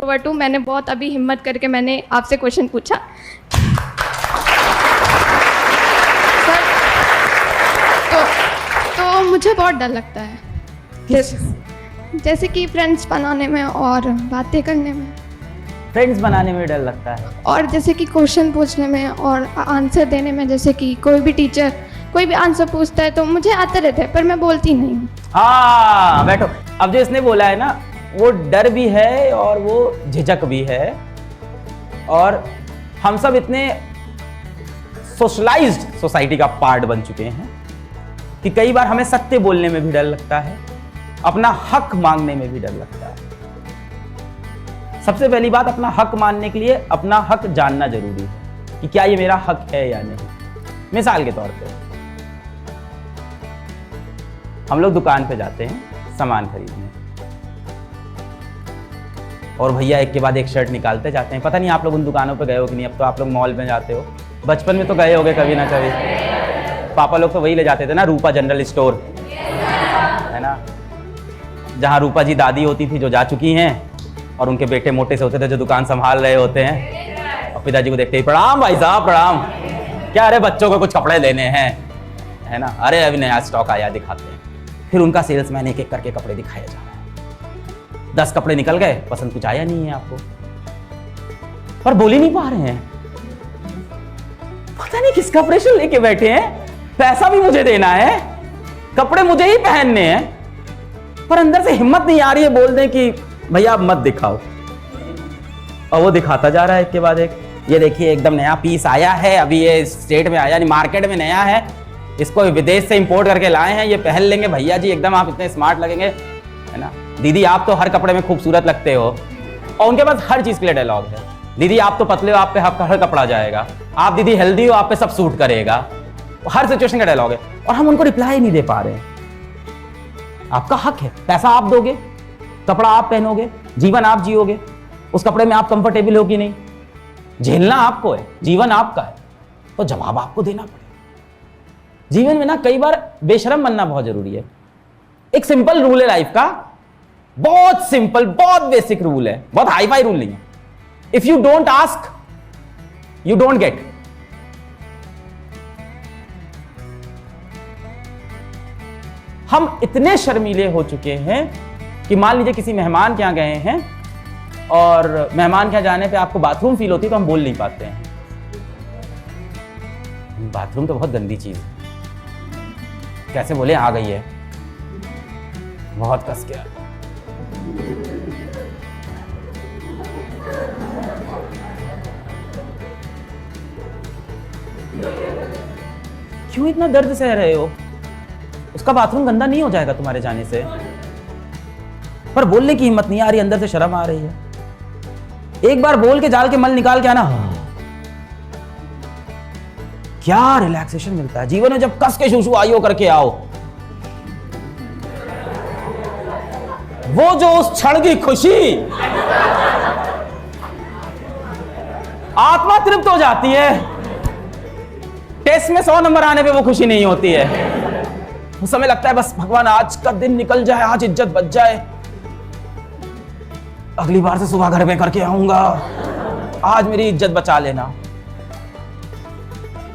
Introvert हूँ। मैंने बहुत अभी हिम्मत करके मैंने आपसे क्वेश्चन पूछा। सर तो मुझे बहुत डर लगता है, जैसे कि फ्रेंड्स बनाने में और बातें करने में। फ्रेंड्स बनाने में डर लगता है और जैसे कि क्वेश्चन पूछने में और आंसर देने में, जैसे कि कोई भी टीचर कोई भी आंसर पूछता है तो मुझे आते रहते हैं पर मैं बोलती नहीं हूँ। हाँ बैठो। अब जो इसने बोला है ना, वो डर भी है और वो झिझक भी है। और हम सब इतने सोशलाइज्ड सोसाइटी का पार्ट बन चुके हैं कि कई बार हमें सत्य बोलने में भी डर लगता है, अपना हक मांगने में भी डर लगता है। सबसे पहली बात, अपना हक मानने के लिए अपना हक जानना जरूरी है कि क्या ये मेरा हक है या नहीं। मिसाल के तौर पे हम लोग दुकान पे जाते हैं सामान खरीदने, और भैया एक के बाद एक शर्ट निकालते जाते हैं। पता नहीं आप लोग उन दुकानों पे गए हो कि नहीं, अब तो आप लोग मॉल में जाते हो। बचपन में तो गए होगे कभी ना कभी। पापा लोग तो वही ले जाते थे ना, रूपा जनरल स्टोर, है ना, जहाँ रूपा जी दादी होती थी जो जा चुकी हैं, और उनके बेटे मोटे से होते थे जो दुकान संभाल रहे होते हैं। और पिताजी को देखते ही प्रणाम भाई साहब प्रणाम, क्या अरे बच्चों को कुछ कपड़े लेने हैं, है ना, अरे अभी नया स्टॉक आया दिखाते हैं। फिर उनका सेल्समैन एक एक करके कपड़े दिखाया जा रहा है। 10 कपड़े निकल गए, पसंद कुछ आया नहीं है आपको, पर बोल ही नहीं पा रहे हैं, पता नहीं किसका प्रेशर लेके बैठे हैं, पैसा भी मुझे देना है, कपड़े मुझे ही पहनने हैं, पर अंदर से हिम्मत नहीं आ रही है बोल दें कि भैया आप मत दिखाओ। और वो दिखाता जा रहा है एक के बाद एक। ये देखिए एकदम नया पीस आया है, अभी ये स्टेट में आया नहीं, मार्केट में नया है, इसको विदेश से इंपोर्ट करके लाए हैं, ये पहन लेंगे भैया जी, एकदम आप इतने स्मार्ट लगेंगे, है ना। दीदी आप तो हर कपड़े में खूबसूरत लगते हो। और उनके पास हर चीज के लिए डायलॉग है। दीदी आप तो पतले हो, आप पे हर कपड़ा जाएगा। आप दीदी हेल्दी हो, आप पे सब सूट करेगा। हर सिचुएशन का डायलॉग है, और हम उनको रिप्लाई नहीं दे पा रहे। आपका हक है, पैसा आप दोगे, कपड़ा आप पहनोगे, जीवन आप जियोगे, उस कपड़े में आप कंफर्टेबल हो कि नहीं, झेलना आपको है, जीवन आपका है, तो जवाब आपको देना पड़ेगा। जीवन में ना कई बार बेशरम बनना बहुत जरूरी है। एक सिंपल रूल है लाइफ का, बहुत सिंपल, बहुत बेसिक रूल है, बहुत हाई फाई रूल नहीं है। If you don't ask you don't get. हम इतने शर्मीले हो चुके हैं कि मान लीजिए किसी मेहमान के यहाँ गए हैं और मेहमान के यहाँ जाने पे आपको बाथरूम फील होती है तो हम बोल नहीं पाते हैं। बाथरूम तो बहुत गंदी चीज है, कैसे बोले आ गई है, बहुत कस गया। क्यों इतना दर्द सह रहे हो? उसका बाथरूम गंदा नहीं हो जाएगा तुम्हारे जाने से, पर बोलने की हिम्मत नहीं आ रही, अंदर से शर्म आ रही है। एक बार बोल के जाल के मल निकाल के आना, क्या रिलैक्सेशन मिलता है जीवन में जब कस के शूशु आइयो करके आओ। वो जो उस क्षण की खुशी, आत्मा तृप्त हो जाती है। टेस्ट में 100 नंबर आने पे वो खुशी नहीं होती है। उस समय लगता है बस भगवान आज का दिन निकल जाए, आज इज्जत बच जाए, अगली बार से सुबह घर में करके आऊंगा, आज मेरी इज्जत बचा लेना।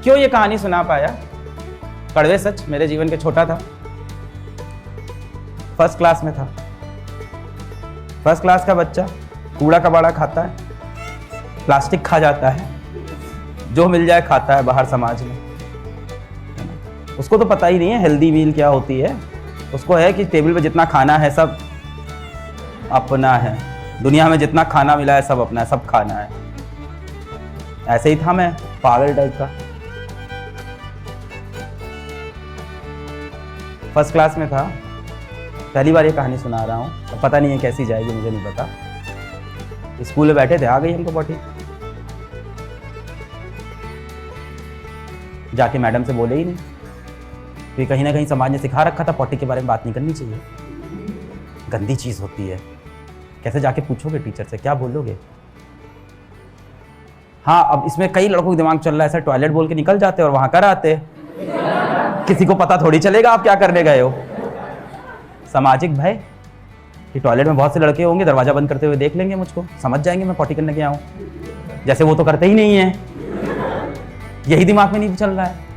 क्यों ये कहानी सुना पाया? कड़वे सच, मेरे जीवन के छोटा था, फर्स्ट क्लास में था। फर्स्ट क्लास का बच्चा कूड़ा कबाड़ा खाता है, प्लास्टिक खा जाता है, जो मिल जाए खाता है बाहर समाज में। उसको तो पता ही नहीं है हेल्दी मील क्या होती है। उसको है कि टेबल पे जितना खाना है सब अपना है, दुनिया में जितना खाना मिला है सब अपना है, सब खाना है। ऐसे ही था मैं, पागल टाइप का। फर्स्ट क्लास में था, पहली बार ये कहानी सुना रहा हूँ, तो पता नहीं है कैसी जाएगी, मुझे नहीं पता। स्कूल में बैठे थे, आ गई हमको पॉटी, जाके मैडम से बोले ही नहीं, क्योंकि कहीं ना कहीं समाज ने सिखा रखा था पॉटी के बारे में बात नहीं करनी चाहिए, गंदी चीज होती है। कैसे जाके पूछोगे टीचर से, क्या बोलोगे? हाँ, अब इसमें कई लड़कों के दिमाग चल रहा है, ऐसा टॉयलेट बोल के निकल जाते और वहां कर आते, किसी को पता थोड़ी चलेगा आप क्या करने गए हो। सामाजिक भय, कि टॉयलेट में बहुत से लड़के होंगे, दरवाजा बंद करते हुए देख लेंगे मुझको, समझ जाएंगे मैं पॉटी करने गया हूँ, जैसे वो तो करते ही नहीं है। यही दिमाग में नहीं चल रहा है।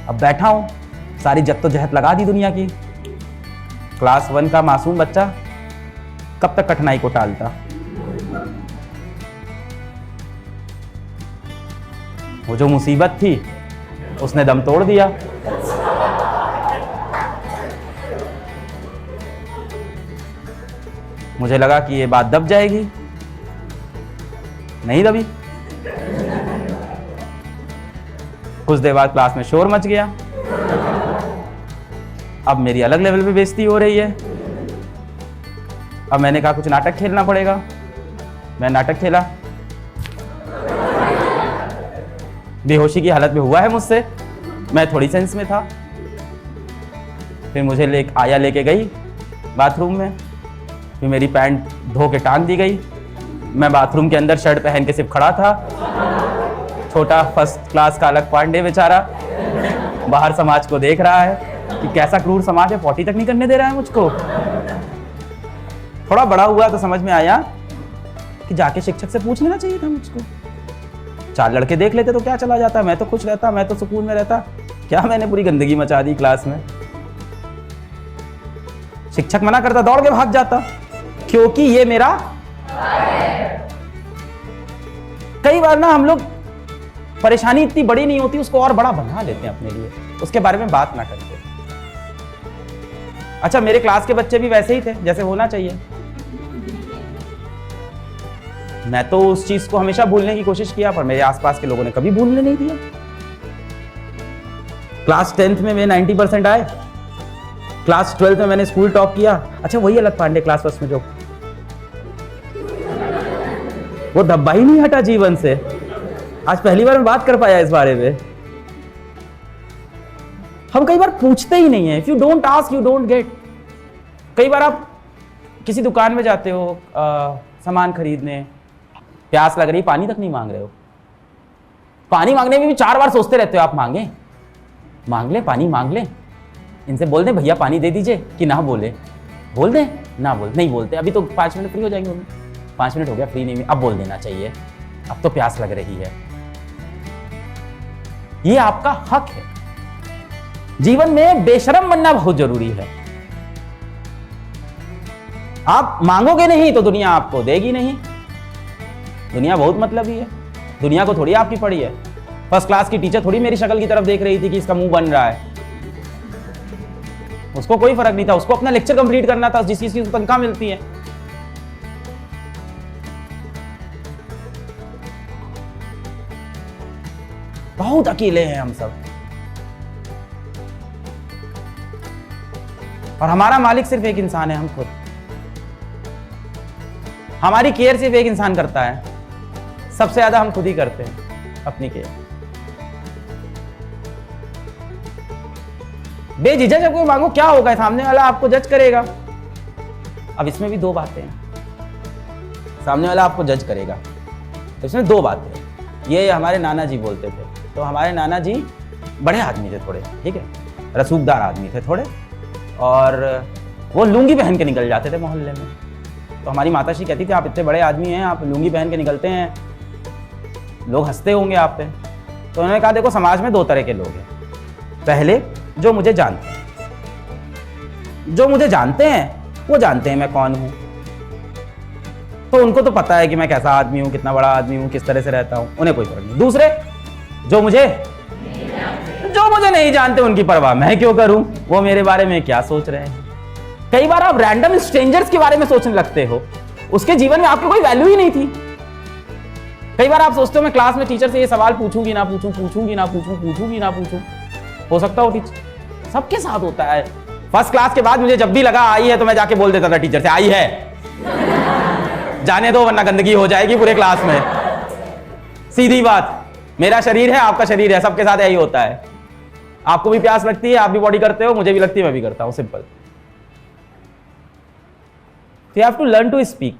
अब बैठा हूँ, सारी जद्दोजहद लगा दी दुनिया की। क्लास 1 का मासूम बच्चा कब तक कठिनाई को टालता। वो जो मुसीबत थी उसने दम तोड़ दिया। मुझे लगा कि ये बात दब जाएगी, नहीं दबी। कुछ देर बाद क्लास में शोर मच गया। अब मेरी अलग लेवल पे बेइज्जती हो रही है। अब मैंने कहा कुछ नाटक खेलना पड़ेगा। मैं नाटक खेला, बेहोशी की हालत में हुआ है मुझसे, मैं थोड़ी सेंस में था। फिर मुझे आया लेके गई बाथरूम में, फिर मेरी पैंट धो के टांग दी गई। मैं बाथरूम के अंदर शर्ट पहन के सिर्फ खड़ा था। छोटा फर्स्ट क्लास का अलग पांडे बेचारा बाहर समाज को देख रहा है कि कैसा क्रूर समाज है, पॉटी तक नहीं करने दे रहा है मुझको। थोड़ा बड़ा हुआ तो समझ में आया कि जाके शिक्षक से पूछ लेना चाहिए था मुझको। 4 लड़के देख लेते तो क्या चला जाता, मैं तो खुश रहता, मैं तो सुकून में रहता। क्या मैंने पूरी गंदगी मचा दी क्लास में। शिक्षक मना करता, दौड़ के भाग जाता, क्योंकि ये मेरा। कई बार ना हम लोग, परेशानी इतनी बड़ी नहीं होती, उसको और बड़ा बना लेते हैं अपने लिए, उसके बारे में बात ना करते। अच्छा, मेरे क्लास के बच्चे भी वैसे ही थे जैसे होना चाहिए। मैं तो उस चीज को हमेशा भूलने की कोशिश किया, पर मेरे आसपास के लोगों ने कभी भूलने नहीं दिया। क्लास 10th में मेरे 90% आए। क्लास 12th में मैंने स्कूल टॉप किया। अच्छा, वही अलग पांडे क्लास 1 में जो वो धब्बा ही नहीं हटा जीवन से। आज पहली बार मैं बात कर पाया इस बारे में। हम कई बार पूछते ही नहीं है। If you don't ask you don't get. कई बार आप किसी दुकान में जाते हो सामान खरीदने, प्यास लग रही, पानी तक नहीं मांग रहे हो। पानी मांगने में भी 4 बार सोचते रहते हो, आप मांग ले पानी मांग ले। इनसे बोल दें भैया पानी दे दीजिए, कि ना बोले, बोल दें ना बोल, नहीं बोलते। अभी तो 5 मिनट फ्री हो जाएंगे, 5 मिनट हो गया फ्री नहीं, अब बोल देना चाहिए, अब तो प्यास लग रही है। ये आपका हक है। जीवन में बेशर्म बनना बहुत जरूरी है। आप मांगोगे नहीं तो दुनिया आपको देगी नहीं। दुनिया बहुत मतलबी है, दुनिया को थोड़ी आपकी पड़ी है। फर्स्ट क्लास की टीचर थोड़ी मेरी शक्ल की तरफ देख रही थी कि इसका मुंह बन रहा है। उसको कोई फर्क नहीं था, उसको अपना लेक्चर कंप्लीट करना था, जिस चीज की उसको तनख्वाह मिलती है। बहुत अकेले हैं हम सब, और हमारा मालिक सिर्फ एक इंसान है, हम खुद। हमारी केयर सिर्फ एक इंसान करता है, सबसे ज्यादा हम खुद ही करते हैं अपनी केयर। बेझिझक जब कोई मांगो, क्या होगा, सामने वाला आपको जज करेगा। अब इसमें भी 2 बातें हैं। सामने वाला आपको जज करेगा, तो इसमें 2 बातें। ये हमारे नाना जी बोलते थे। तो हमारे नाना जी बड़े आदमी थे थोड़े, ठीक है, रसूखदार आदमी थे थोड़े, और वो लुंगी पहन के निकल जाते थे मोहल्ले में। तो हमारी माताश्री कहती थी, आप इतने बड़े आदमी हैं, आप लुंगी पहन के निकलते हैं, लोग हंसते होंगे आप पे। तो उन्होंने कहा, देखो समाज में 2 तरह के लोग हैं। पहले जो मुझे जानते हैं, वो जानते हैं मैं कौन हूं, तो उनको तो पता है कि मैं कैसा आदमी हूं, कितना बड़ा आदमी हूं, किस तरह से रहता हूं, उन्हें कोई फर्क नहीं। दूसरे जो मुझे नहीं जानते, उनकी परवाह मैं क्यों करूं, वो मेरे बारे में क्या सोच रहे हैं। कई बार आप रैंडम स्ट्रेंजर्स के बारे में सोचने लगते हो, उसके जीवन में आपको कोई वैल्यू ही नहीं थी। कई बार आप सोचते हो, मैं क्लास में टीचर से ये सवाल पूछूंगी ना पूछूं, हो सकता हो टीचर, सबके साथ होता है। फर्स्ट क्लास के बाद मुझे जब भी लगा आई है, तो मैं जाके बोल देता था टीचर से, आई है, जाने दो वरना गंदगी हो जाएगी पूरे क्लास में। सीधी बात, मेरा शरीर है, आपका शरीर है, सबके साथ यही होता है। आपको भी प्यास लगती है, आप भी बॉडी करते हो, मुझे भी लगती है, मैं भी करता हूं, simple. You have to learn to speak.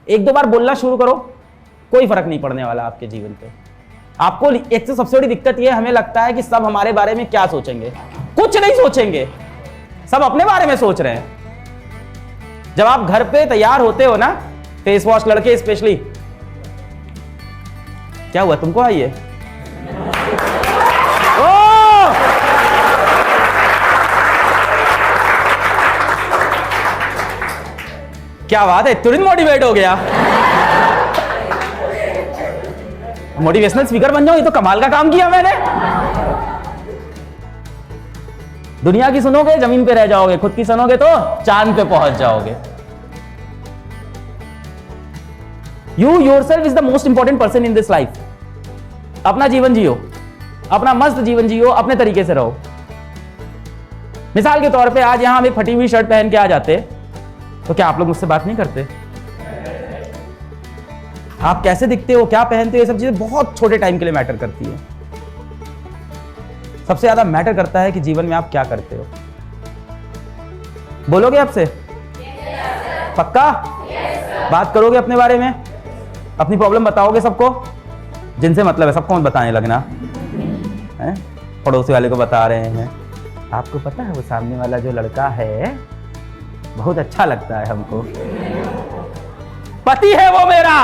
1-2 बार बोलना शुरू करो, कोई फर्क नहीं पड़ने वाला आपके जीवन पे। आपको एक तो सबसे बड़ी दिक्कत यह, हमें लगता है कि सब हमारे बारे में क्या सोचेंगे। कुछ नहीं सोचेंगे, सब अपने बारे में सोच रहे हैं। जब आप घर पे तैयार होते हो ना, फेस वॉश, लड़के स्पेशली, क्या हुआ तुमको आई है? ओ! क्या बात है, तुरंत मोटिवेट हो गया। मोटिवेशनल स्पीकर बन जाओ, ये तो कमाल का काम किया मैंने। दुनिया की सुनोगे जमीन पे रह जाओगे, खुद की सुनोगे तो चांद पे पहुंच जाओगे। You yourself is the most important person in this life. अपना जीवन जियो, अपना मस्त जीवन जियो, अपने तरीके से रहो। मिसाल के तौर पे आज यहां हम एक फटी हुई शर्ट पहन के आ जाते, तो क्या आप लोग मुझसे बात नहीं करते? आप कैसे दिखते हो, क्या पहनते हो, ये सब चीजें बहुत छोटे टाइम के लिए मैटर करती है। सबसे ज्यादा मैटर करता है कि जीवन में आप क्या करते हो। बोलोगे आपसे? पक्का? बात करोगे अपने बारे में, अपनी प्रॉब्लम बताओगे सबको, जिनसे मतलब है सबको मत बताने लगना है। पड़ोसी वाले को बता रहे हैं, आपको पता है वो सामने वाला जो लड़का है बहुत अच्छा लगता है हमको, पति है वो मेरा।